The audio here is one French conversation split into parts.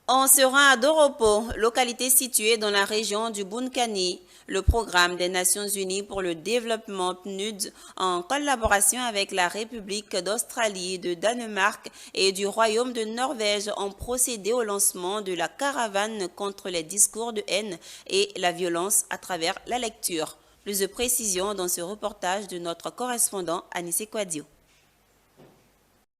On se rend à Doropo, localité située dans la région du Bunkani. Le programme des Nations Unies pour le développement PNUD, en collaboration avec la République d'Australie, de Danemark et du Royaume de Norvège, ont procédé au lancement de la caravane contre les discours de haine et la violence à travers la lecture. Plus de précisions dans ce reportage de notre correspondant Anissé Kouadio.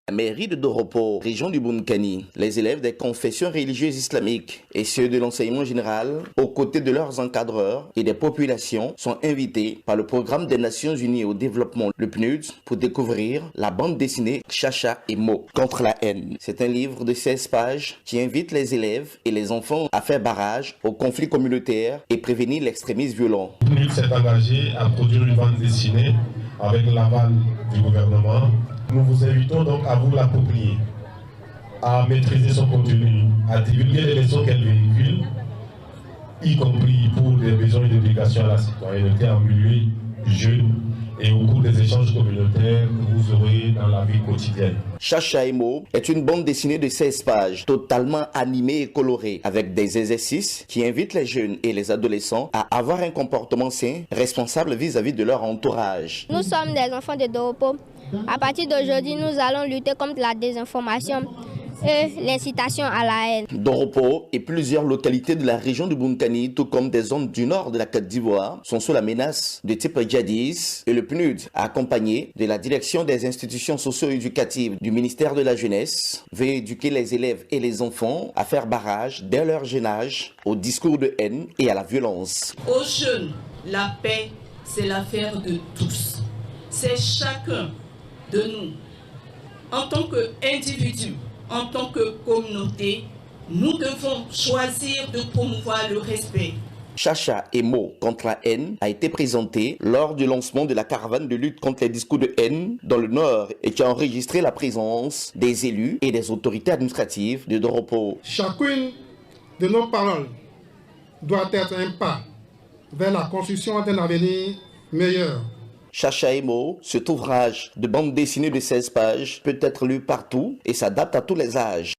La mairie de Doropo, région du Bunkani, les élèves des confessions religieuses islamiques et ceux de l'enseignement général, aux côtés de leurs encadreurs et des populations, sont invités par le programme des Nations Unies au développement, le PNUD, pour découvrir la bande dessinée Chacha et Mo, contre la haine. C'est un livre de 16 pages qui invite les élèves et les enfants à faire barrage aux conflits communautaires et prévenir l'extrémisme violent. Le PNUD s'est engagé à produire une bande dessinée avec l'aval du gouvernement. Nous vous invitons donc à vous l'approprier, à maîtriser son contenu, à divulguer les leçons qu'elle véhicule, y compris pour des besoins d'éducation à la citoyenneté en milieu jeune et au cours des échanges communautaires que vous aurez dans la vie quotidienne. Chacha et Mo est une bande dessinée de 16 pages, totalement animée et colorée, avec des exercices qui invitent les jeunes et les adolescents à avoir un comportement sain, responsable vis-à-vis de leur entourage. Nous sommes des enfants de Doropo. À partir d'aujourd'hui, nous allons lutter contre la désinformation et l'incitation à la haine. Doropo et plusieurs localités de la région du Bunkani, tout comme des zones du nord de la Côte d'Ivoire, sont sous la menace de type djihadiste et le PNUD, accompagné de la direction des institutions socio-éducatives du ministère de la Jeunesse, veut éduquer les élèves et les enfants à faire barrage dès leur jeune âge au discours de haine et à la violence. Aux jeunes, la paix, c'est l'affaire de tous. C'est chacun de nous, en tant qu'individu, en tant que communauté, nous devons choisir de promouvoir le respect. Chacha et Mo contre la haine a été présenté lors du lancement de la caravane de lutte contre les discours de haine dans le Nord et qui a enregistré la présence des élus et des autorités administratives de Doropo. Chacune de nos paroles doit être un pas vers la construction d'un avenir meilleur. Chacha et Mo, cet ouvrage de bande dessinée de 16 pages, peut être lu partout et s'adapte à tous les âges.